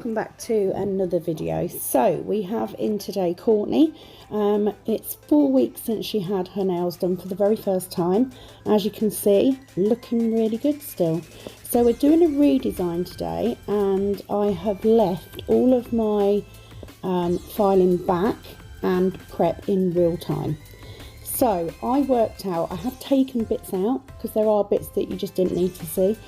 welcome back to another video. So we have in today Courtney. It's 4 weeks since she had her nails done for the very first time. As you can see, looking really good still. So we're doing a redesign today, and I have left all of my filing back and prep in real time. So I worked out, I have taken bits out because there are bits that you just didn't need to see,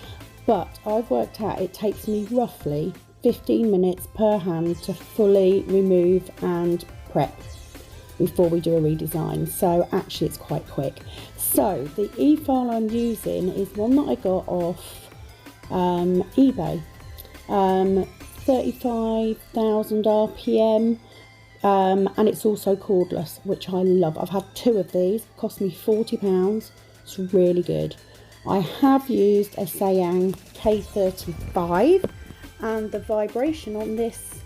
but I've worked out it takes me roughly 15 minutes per hand to fully remove and prep before we do a redesign. So actually it's quite quick. So the e-file I'm using is one that I got off eBay, 35,000 RPM, and it's also cordless, which I love. I've had 2 of these, cost me £40. It's really good. I have used a Sayang K35, and the vibration on this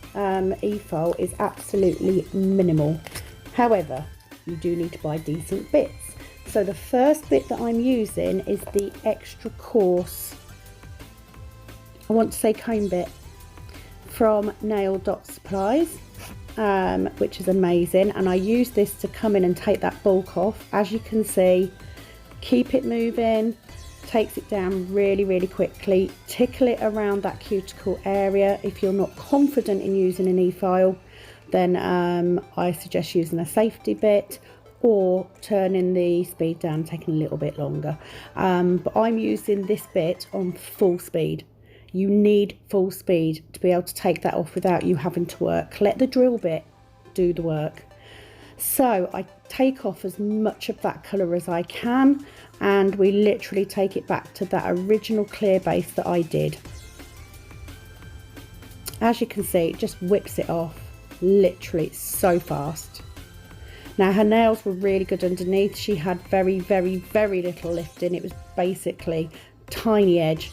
e-file is absolutely minimal. However, you do need to buy decent bits. So the first bit that I'm using is the extra coarse, I want to say comb bit, from Nail Dot Supplies, which is amazing. And I use this to come in and take that bulk off. As you can see, keep it moving, takes it down really quickly. Tickle it around that cuticle area. If you're not confident in using an e-file, then I suggest using a safety bit or turning the speed down, taking a little bit longer. But I'm using this bit on full speed. You need full speed to be able to take that off without you having to work. Let the drill bit do the work. So I take off as much of that colour as I can, and we literally take it back to that original clear base that I did. As you can see, it just whips it off. Literally, it's so fast. Now her nails were really good underneath. She had very little lifting. It was basically tiny edge,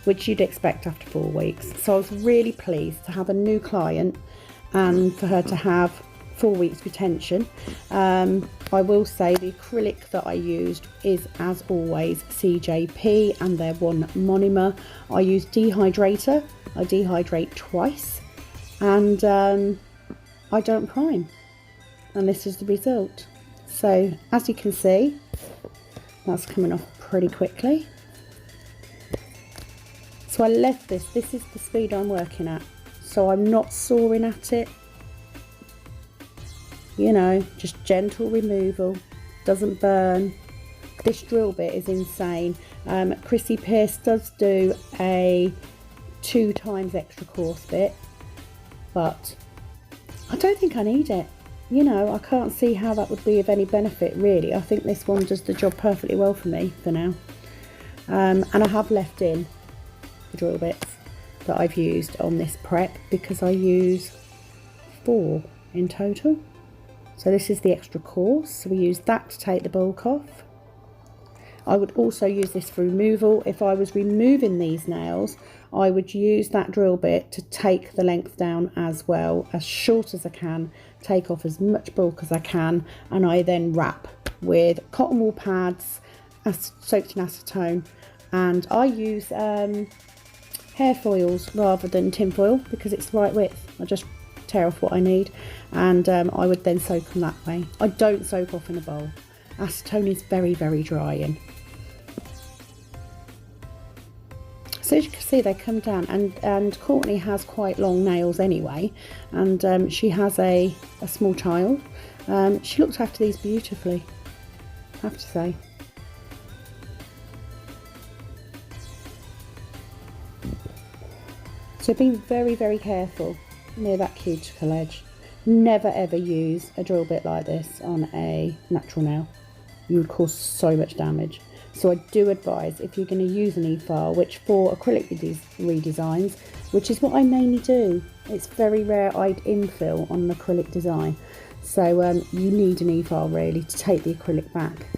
which you'd expect after 4 weeks. So I was really pleased to have a new client and for her to have 4 weeks retention. I will say the acrylic that I used is, as always, CJP, and they're one monomer. I use dehydrator. I dehydrate twice, and I don't prime, and this is the result. So as you can see, that's coming off pretty quickly. So I left this is the speed I'm working at, so I'm not sawing at it. You know, just gentle removal, doesn't burn. This drill bit is insane. Chrissy Pierce does do a 2 times extra coarse bit, but I don't think I need it. You know, I can't see how that would be of any benefit really. I think this one does the job perfectly well for me for now. And I have left in the drill bits that I've used on this prep because I use 4 in total. So this is the extra coarse, so we use that to take the bulk off. I would also use this for removal. If I was removing these nails, I would use that drill bit to take the length down as well, as short as I can, take off as much bulk as I can, and I then wrap with cotton wool pads soaked in acetone, and I use hair foils rather than tin foil because it's the right width. I just tear off what I need, and I would then soak them that way. I don't soak off in a bowl. Acetone is very drying. So as you can see, they come down, and Courtney has quite long nails anyway, and she has a small child. She looked after these beautifully, I have to say. So be very careful near that cuticle edge. Never ever use a drill bit like this on a natural nail. You would cause so much damage. So I do advise, if you're going to use an e-file, which for acrylic redesigns, which is what I mainly do, it's very rare I'd infill on an acrylic design. So you need an e-file really to take the acrylic back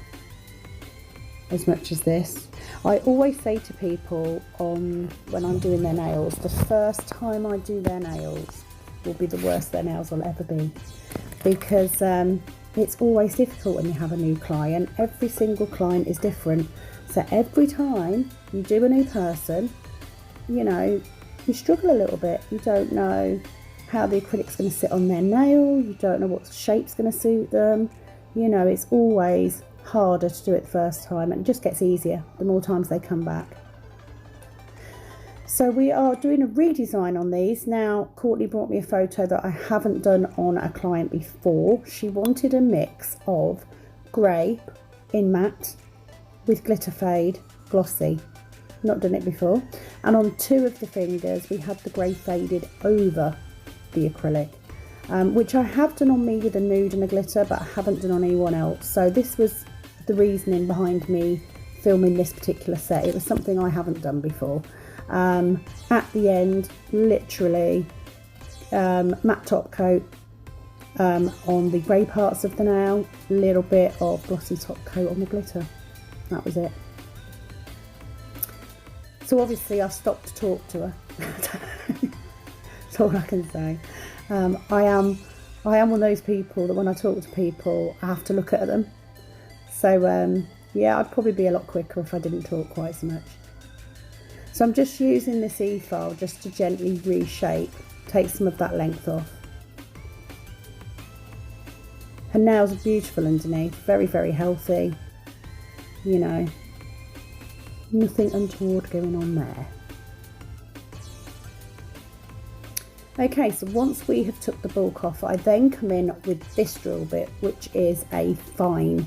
as much as this. I always say to people when I'm doing their nails, the first time I do their nails will be the worst their nails will ever be, because it's always difficult when you have a new client. Every single client is different, so every time you do a new person, you know, you struggle a little bit. You don't know how the acrylic's going to sit on their nail, you don't know what shape's going to suit them. You know, it's always harder to do it the first time, and it just gets easier the more times they come back. So we are doing a redesign on these. Now, Courtney brought me a photo that I haven't done on a client before. She wanted a mix of grey in matte with glitter fade glossy. Not done it before. And on 2 of the fingers, we had the grey faded over the acrylic, which I have done on me with a nude and a glitter, but I haven't done on anyone else. So this was the reasoning behind me filming this particular set. It was something I haven't done before. At the end, literally matte top coat on the grey parts of the nail, a little bit of glossy top coat on the glitter. That was it. So obviously I stopped to talk to her. That's all I can say. I am one of those people that when I talk to people, I have to look at them. So yeah, I'd probably be a lot quicker if I didn't talk quite so much. So I'm just using this efile just to gently reshape, take some of that length off. Her nails are beautiful underneath, very, very healthy. You know, nothing untoward going on there. Okay, so once we have took the bulk off, I then come in with this drill bit, which is a fine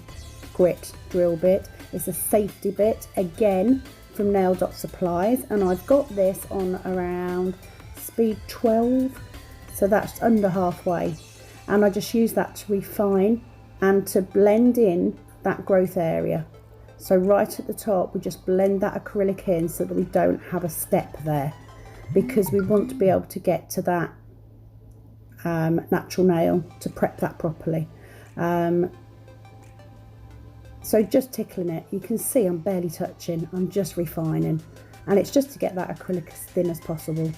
grit drill bit. It's a safety bit, again, from Nail Dot Supplies, and I've got this on around speed 12, so that's under halfway. And I just use that to refine and to blend in that growth area. So right at the top, we just blend that acrylic in so that we don't have a step there, because we want to be able to get to that natural nail to prep that properly. So just tickling it, you can see I'm barely touching, I'm just refining, and it's just to get that acrylic as thin as possible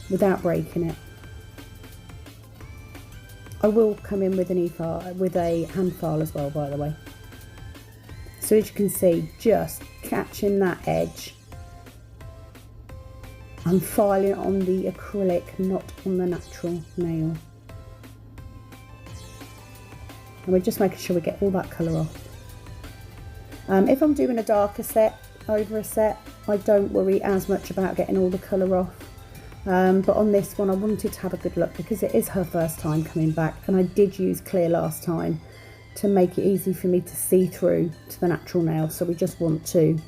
without breaking it. I will come in with an efile, with a hand file as well, by the way. So as you can see, just catching that edge. I'm filing on the acrylic, not on the natural nail. And we're just making sure we get all that colour off. If I'm doing a darker set over a set, I don't worry as much about getting all the colour off. But on this one, I wanted to have a good look because it is her first time coming back, and I did use clear last time to make it easy for me to see through to the natural nail. So I just want to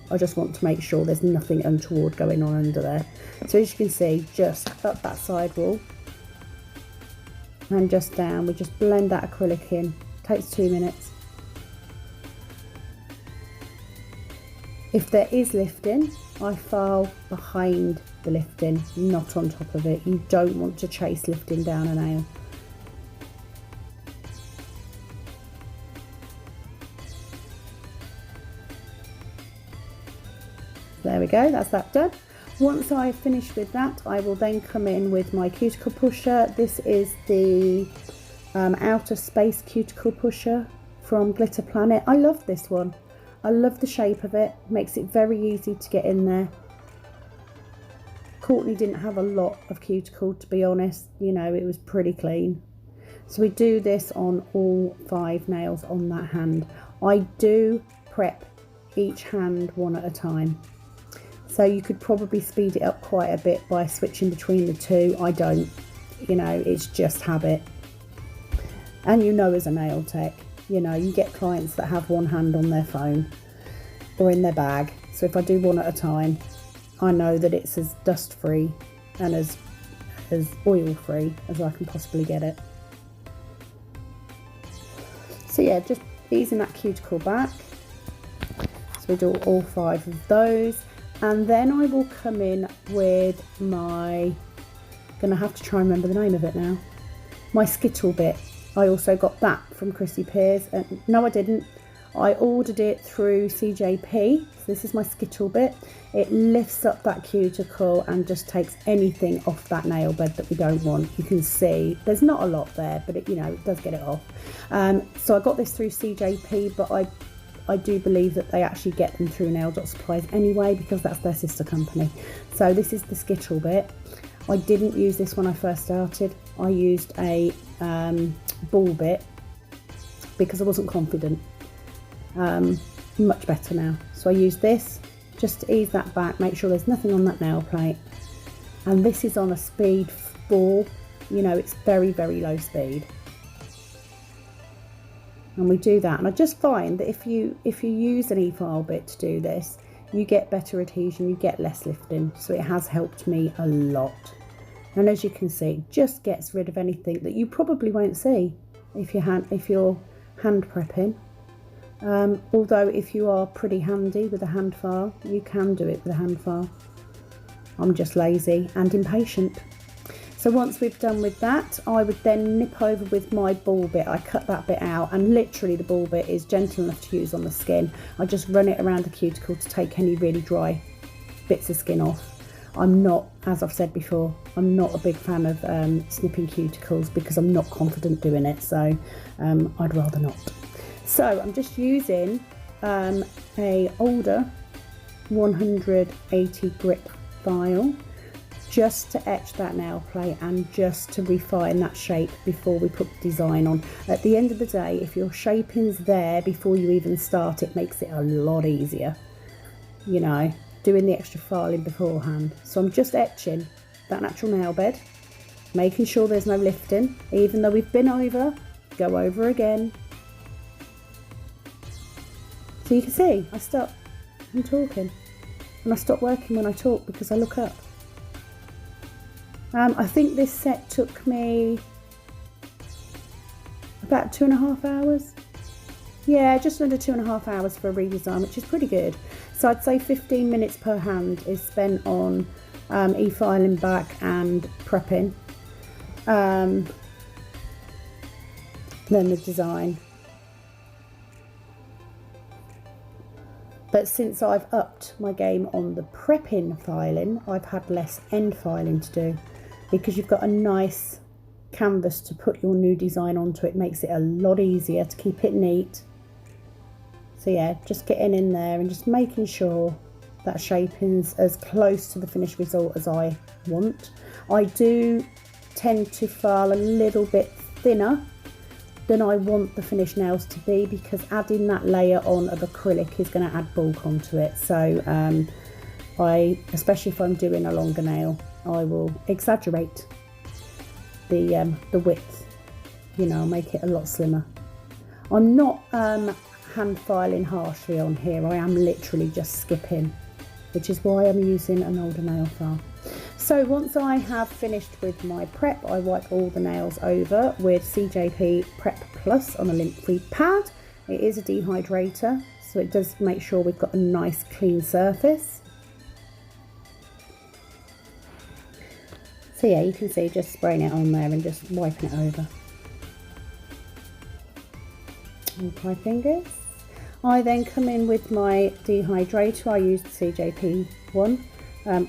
make sure there's nothing untoward going on under there. So as you can see, just up that side wall and just down, we just blend that acrylic in. Takes 2 minutes. If there is lifting, I file behind the lifting, not on top of it. You don't want to chase lifting down a nail. There we go, that's that done. Once I've finished with that, I will then come in with my cuticle pusher. This is the Outer Space cuticle pusher from Glitter Planet. I love this one. I love the shape of it. Makes it very easy to get in there. Courtney didn't have a lot of cuticle, to be honest. You know, it was pretty clean. So we do this on all 5 nails on that hand. I do prep each hand one at a time. So you could probably speed it up quite a bit by switching between the 2. I don't. You know, it's just habit. And you know, as a nail tech, you know, you get clients that have one hand on their phone or in their bag. So if I do one at a time, I know that it's as dust free and as oil free as I can possibly get it. So yeah, just easing that cuticle back. So we do all 5 of those. And then I will come in with my, gonna have to try and remember the name of it now, my skittle bit. I also got that from Chrissy Peers, and no I didn't, I ordered it through CJP. So this is my skittle bit. It lifts up that cuticle and just takes anything off that nail bed that we don't want. You can see there's not a lot there, but it, you know, it does get it off. So I got this through CJP, but I do believe that they actually get them through Nail Dot Supplies anyway, because that's their sister company. So this is the Skittle bit. I didn't use this when I first started. I used a ball bit because I wasn't confident. Much better now. So I used this just to ease that back, make sure there's nothing on that nail plate. And this is on a speed 4, you know, it's very, very low speed. And we do that, and I just find that if you use an efile bit to do this, you get better adhesion, you get less lifting. So it has helped me a lot. And as you can see, it just gets rid of anything that you probably won't see if you're hand prepping. Although if you are pretty handy with a hand file, you can do it with a hand file. I'm just lazy and impatient. So once we've done with that, I would then nip over with my ball bit. I cut that bit out, and literally the ball bit is gentle enough to use on the skin. I just run it around the cuticle to take any really dry bits of skin off. I'm not, as I've said before, I'm not a big fan of snipping cuticles because I'm not confident doing it, so I'd rather not. So I'm just using a older 180 grip file just to etch that nail plate and just to refine that shape before we put the design on. At the end of the day, if your shaping's there before you even start, it makes it a lot easier, you know, doing the extra filing beforehand. So I'm just etching that natural nail bed, making sure there's no lifting. Even though we've been over, go over again. So you can see, I'm talking, and I stop working when I talk because I look up. I think this set took me about 2.5 hours. Yeah, just under 2.5 hours for a redesign, which is pretty good. So I'd say 15 minutes per hand is spent on e-filing back and prepping. Then the design. But since I've upped my game on the prepping filing, I've had less end filing to do, because you've got a nice canvas to put your new design onto. It makes it a lot easier to keep it neat. So yeah, just getting in there and just making sure that shaping's as close to the finished result as I want. I do tend to file a little bit thinner than I want the finished nails to be, because adding that layer on of acrylic is going to add bulk onto it. So especially if I'm doing a longer nail, I will exaggerate the width, you know, make it a lot slimmer. I'm not hand filing harshly on here. I am literally just skipping, which is why I'm using an older nail file. So once I have finished with my prep, I wipe all the nails over with CJP Prep Plus on a lint-free pad. It is a dehydrator, so it does make sure we've got a nice clean surface. So yeah, you can see just spraying it on there and just wiping it over. With my fingers. I then come in with my dehydrator. I use the CJP one.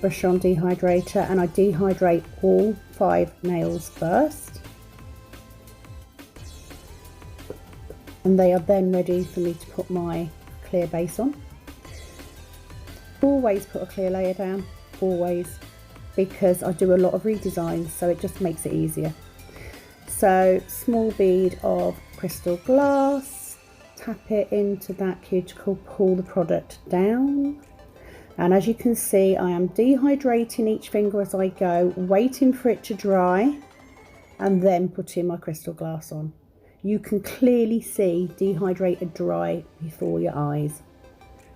Brush on dehydrator, and I dehydrate all 5 nails first, and they are then ready for me to put my clear base on. Always put a clear layer down, always, because I do a lot of redesigns, so it just makes it easier. So small bead of crystal glass, tap it into that cuticle, pull the product down. And as you can see, I am dehydrating each finger as I go, waiting for it to dry, and then putting my crystal glass on. You can clearly see dehydrated dry before your eyes.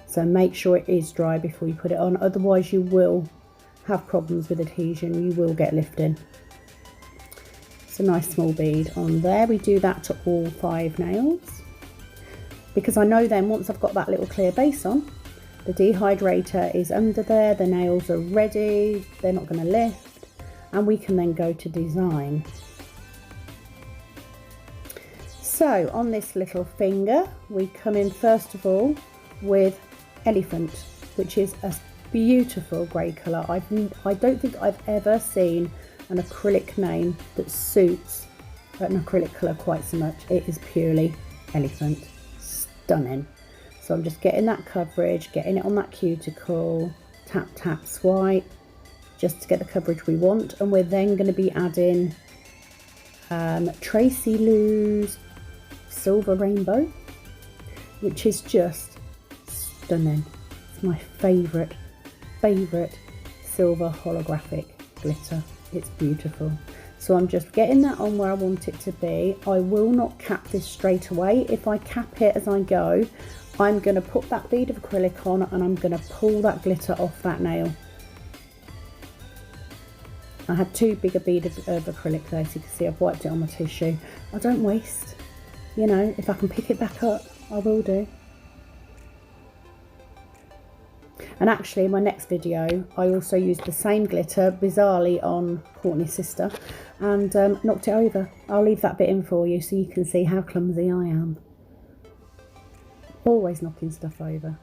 So make sure it is dry before you put it on, otherwise you will have problems with adhesion, you will get lifting. It's a nice small bead on there. We do that to all 5 nails, because I know then once I've got that little clear base on, the dehydrator is under there, the nails are ready, they're not going to lift, and we can then go to design. So on this little finger, we come in first of all with Elephant, which is a beautiful grey colour. I don't think I've ever seen an acrylic name that suits an acrylic colour quite so much. It is purely Elephant. Stunning. So I'm just getting that coverage, getting it on that cuticle, tap, tap, swipe, just to get the coverage we want. And we're then going to be adding Tracy Lou's Silver Rainbow, which is just stunning. It's my favourite silver holographic glitter. It's beautiful. So I'm just getting that on where I want it to be. I will not cap this straight away. If I cap it as I go, I'm going to put that bead of acrylic on and I'm going to pull that glitter off that nail. I had too big a bead of acrylic there, so you can see I've wiped it on my tissue. I don't waste, you know, if I can pick it back up, I will do. And actually in my next video, I also used the same glitter, bizarrely, on Courtney's sister, and knocked it over. I'll leave that bit in for you so you can see how clumsy I am. Always knocking stuff over.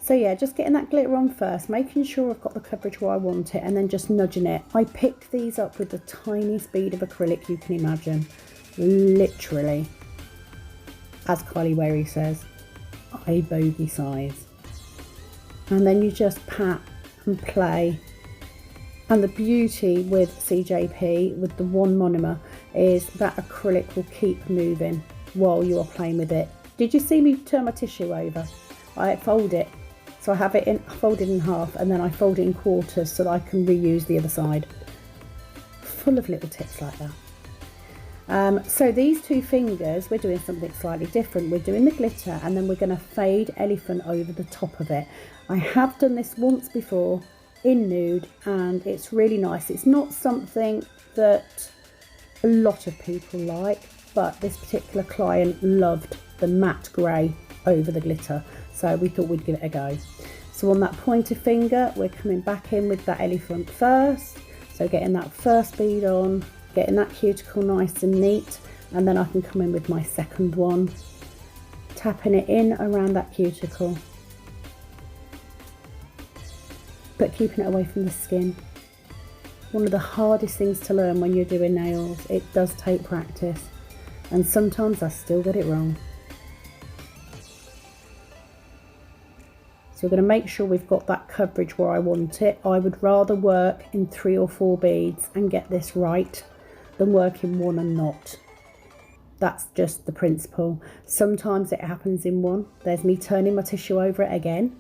So yeah, just getting that glitter on first, making sure I've got the coverage where I want it, and then just nudging it. I picked these up with the tiniest bead of acrylic you can imagine. Literally, as Kylie Wary says, eye bogey size. And then you just pat and play. And the beauty with CJP, with the one monomer, is that acrylic will keep moving while you are playing with it. Did you see me turn my tissue over? I fold it. So I have it folded in half, and then I fold it in quarters so that I can reuse the other side. Full of little tips like that. So these two fingers, we're doing something slightly different. We're doing the glitter, and then we're going to fade elephant over the top of it. I have done this once before in nude, and it's really nice. It's not something that a lot of people like, but this particular client loved the matte grey over the glitter, so we thought we'd give it a go. So on that pointer finger, we're coming back in with that elephant first, so getting that first bead on, getting that cuticle nice and neat, and then I can come in with my second one, tapping it in around that cuticle, but keeping it away from the skin. One of the hardest things to learn when you're doing nails. It does take practice, and sometimes I still get it wrong. So we're going to make sure we've got that coverage where I want it. I would rather work in 3 or 4 beads and get this right than work in one and not. That's just the principle. Sometimes it happens in one. There's me turning my tissue over it again.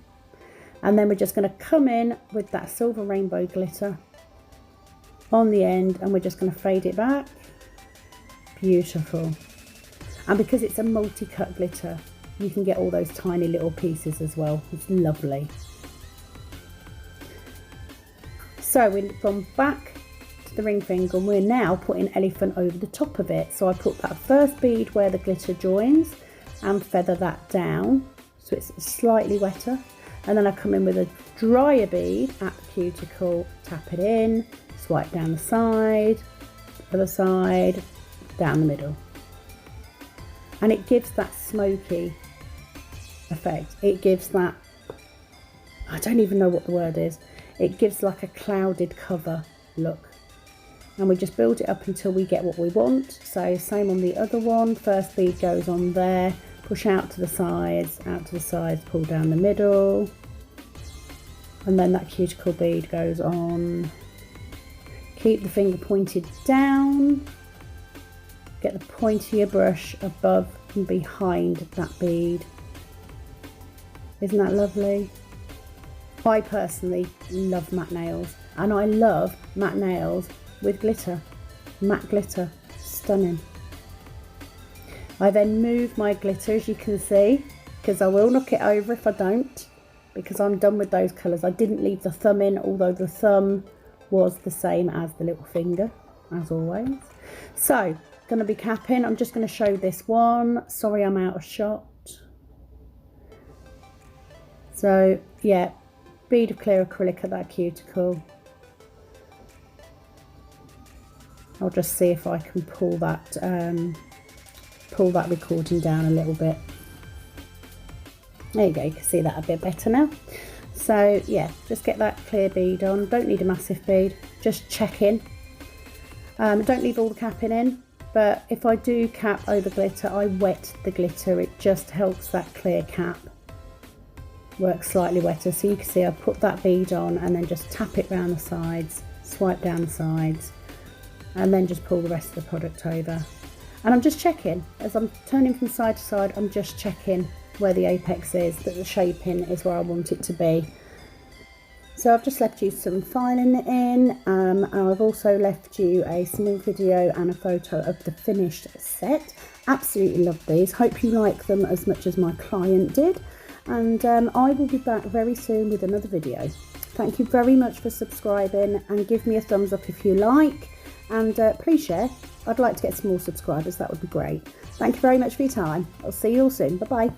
And then we're just going to come in with that Silver Rainbow glitter on the end, and we're just going to fade it back. Beautiful. And because it's a multi-cut glitter, you can get all those tiny little pieces as well. It's lovely. So we've gone back to the ring finger, and we're now putting elephant over the top of it. So I put that first bead where the glitter joins and feather that down so it's slightly wetter, and then I come in with a drier bead at the cuticle, tap it in, swipe down the side, other side, down the middle, and it gives that smoky effect. It gives that, I don't even know what the word is, it gives like a clouded cover look, and we just build it up until we get what we want. So same on the other one, first bead goes on there, push out to the sides, pull down the middle, and then that cuticle bead goes on. Keep the finger pointed down, get the point of your brush above and behind that bead. Isn't that lovely? I personally love matte nails, and I love matte nails with glitter, matte glitter, stunning. I then move my glitter, as you can see, because I will knock it over if I don't, because I'm done with those colours. I didn't leave the thumb in, although the thumb was the same as the little finger, as always. So, going to be capping. I'm just going to show this one. Sorry I'm out of shot. So, yeah, bead of clear acrylic at that cuticle. I'll just see if I can pull that recording down a little bit. There you go, you can see that a bit better now. So yeah, just get that clear bead on. Don't need a massive bead, just check in. Don't leave all the capping in, but if I do cap over glitter, I wet the glitter. It just helps that clear cap works slightly wetter. So you can see I put that bead on and then just tap it round the sides, swipe down the sides, and then just pull the rest of the product over. And I'm just checking, as I'm turning from side to side, I'm just checking where the apex is, that the shaping is where I want it to be. So I've just left you some filing in, and I've also left you a small video and a photo of the finished set. Absolutely love these. Hope you like them as much as my client did. And I will be back very soon with another video. Thank you very much for subscribing, and give me a thumbs up if you like. And please share. I'd like to get some more subscribers. That would be great. Thank you very much for your time. I'll see you all soon. Bye-bye.